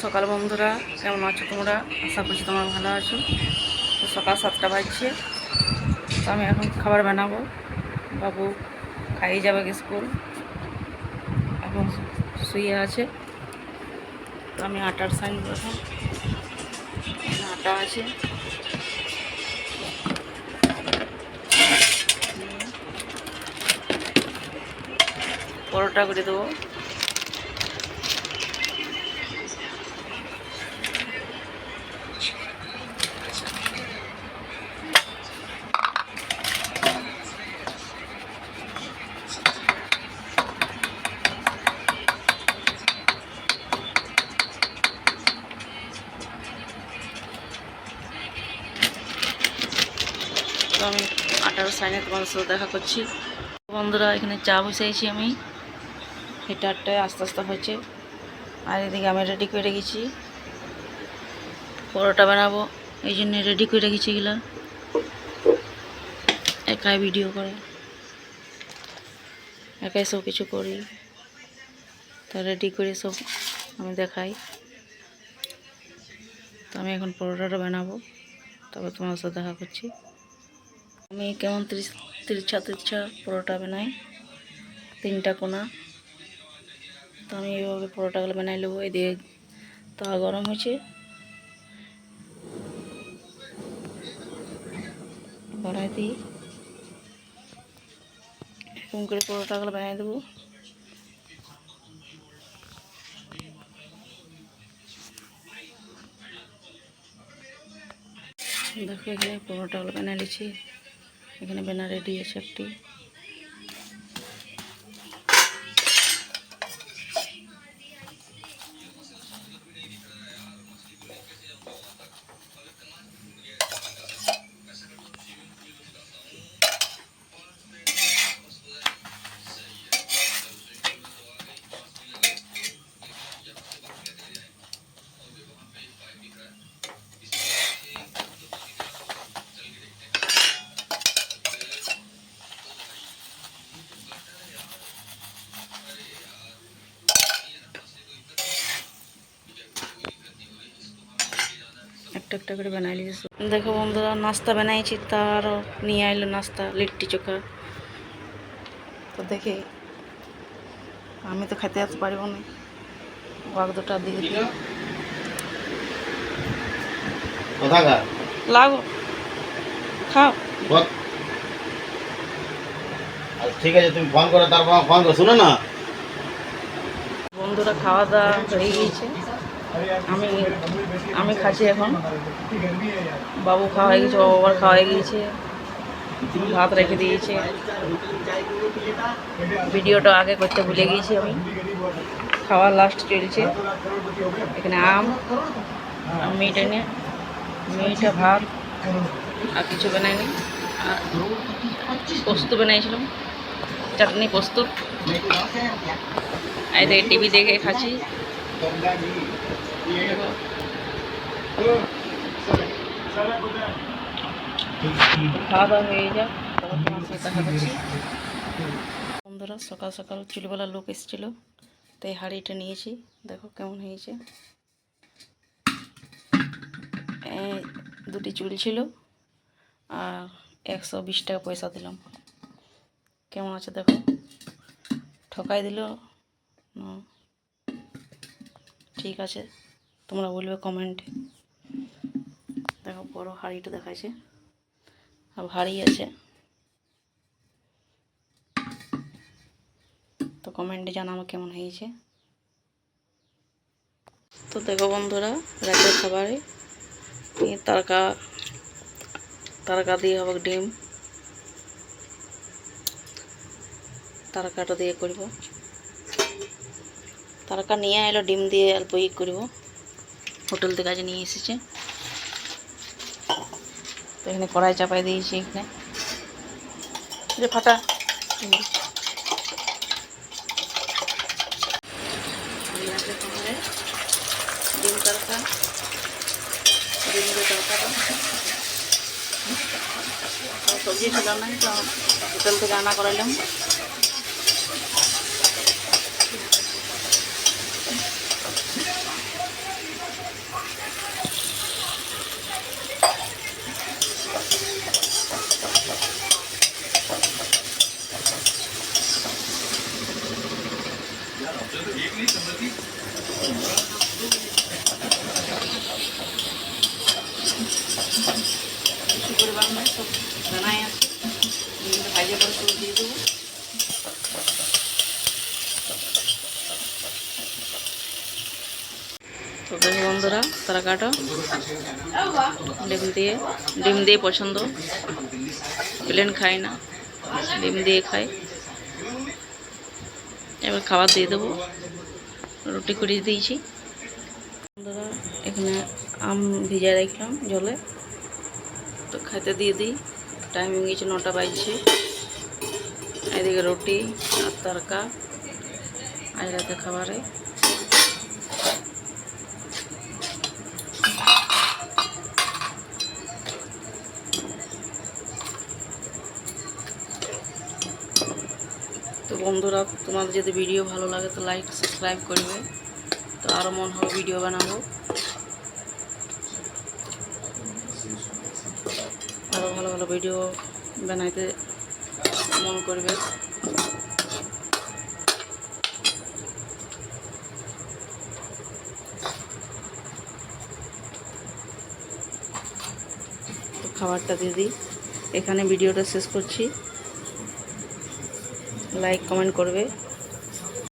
সকাল বন্ধুরা, কেমন আছো তোমরা? আশা করছি তোমরা ভালো আছো। তো সকাল 7টা বাজছে, তো আমি এখন খাবার বানাবো। বাবু খাইয়ে যাবে স্কুল, এখন শুয়ে আছে। তো আমি আটার সাইন এখন আটা আছে, পরোটা করে দেবো। তো আমি আটার সাইনে তোমাদের সাথে দেখা করছি। বন্ধুরা, এখানে চা বসিয়েছি আমি, এটা আটটায় আস্তে আস্তে হচ্ছে। আর এদিকে আমি রেডি করে রেখেছি পরোটা বানাবো, এই জন্য রেডি করে রেখেছি। এগুলা একাই ভিডিও করে, একাই সব কিছু করি, তা রেডি করে সব আমি দেখাই। তো আমি এখন পরোটাটা বানাবো, তবে তোমার সাথে দেখা করছি। আমি কেমন তিরছা পরোটা বানাই, 3টা কোনা। তো আমি এইভাবে পরোটাগুলো বানাই নেবো। এদিকে তাওয়া গরম হয়েছে, বানাই দিই এরকম করে পরোটাগুলো বানিয়ে দেবো। দেখো এখানে পরোটাগুলো বানিয়ে নিচ্ছি, এখানে বানা রেডি আছে একটি। একটা একটা করে বানাই নিয়েছি। দেখো বন্ধুরা, নাস্তা বানাইছি, তারও নিয়ে আইলো নাস্তা, লিট্টি চোখা। তো দেখে আমি তো খেতে আসতে পারবো না, বাঘ দুটা দিয়ে দিই লাগো, খাও। ঠিক আছে, তুমি ফোন করো, তারপর ফোন করো, শুনো না। বন্ধুরা, খাওয়া দাওয়া হয়ে গিয়েছে, আমি আমি খাচ্ছি এখন। বাবু খাওয়া হয়ে গেছে, বাবু আবার খাওয়া হয়ে গিয়েছে, ভাত রেখে দিয়েছে। ভিডিওটা আগে করতে ভুলে গিয়েছি আমি। খাওয়া লাস্ট চলছে, এখানে আম মিট এনে, মিট ভাত আর কিছু বানাইনি। আর পোস্ত বানাইছিলাম, চাটনি পোস্ত। এই দেখে টিভি দেখে খাচ্ছি। খাওয়া দাওয়া হয়ে যাক, তখন তোমার সাথে দেখা করছি। বন্ধুরা, সকাল সকাল চুলবেলার লোক এসেছিলো, তাই হাঁড়িটা নিয়েছি। দেখো কেমন হয়েছে। দুটি চুল ছিল আর 120 টাকা পয়সা দিলাম। কেমন আছে দেখো, ঠকাই দিল না? ঠিক আছে, তোমরা বলবে কমেন্টে। দেখো বড় হাঁড়িটা দেখাচ্ছে, আর ভারী আছে, তো কমেন্টে জানাবো কেমন হয়েছে। তো দেখো বন্ধুরা, রাতের খাবারে তারকা দিয়ে হবে ডিম, তারকাটা দিয়ে করব। তারকা নিয়ে এলো, ডিম দিয়ে অল্প ই করব, হোটেল থেকে কাজে নিয়ে এসেছে। তো এখানে কড়াই চাপাই দিয়েছি, এখানে ফাটা ডিম তরকা, ডিম দিয়ে তরকাটা। সবজি ছিল না, তো হোটেল থেকে আনা করাইলাম। রান্নাই আছে, ডিমটা ভাজে পরে সব দিয়ে দেবো। তো দেখো বন্ধুরা, তারা কাটো ডিম দিয়ে পছন্দ, প্লেন খাই না, ডিম দিয়ে খাই। এবার খাবার দিয়ে দেবো, রুটি করে দিয়েছি। বন্ধুরা এখানে আম ভিজায় রাখলাম জলে, তো খাইতে দিয়ে দিই। টাইম হয়ে গেছে 9টা বাজছে। এদিকে রুটি আর তরকা আজ রাতে খাবারে। তো বন্ধুরা, তোমাদের যদি ভিডিও ভালো লাগে তো লাইক সাবস্ক্রাইব করবে, তো আরও মন হবে ভিডিও বানাবো, আরও ভালো ভালো ভিডিও বানাইতে মন করবে। তো খাবারটা দিয়ে দিই, এখানে ভিডিওটা শেষ করছি। লাইক কমেন্ট করবে।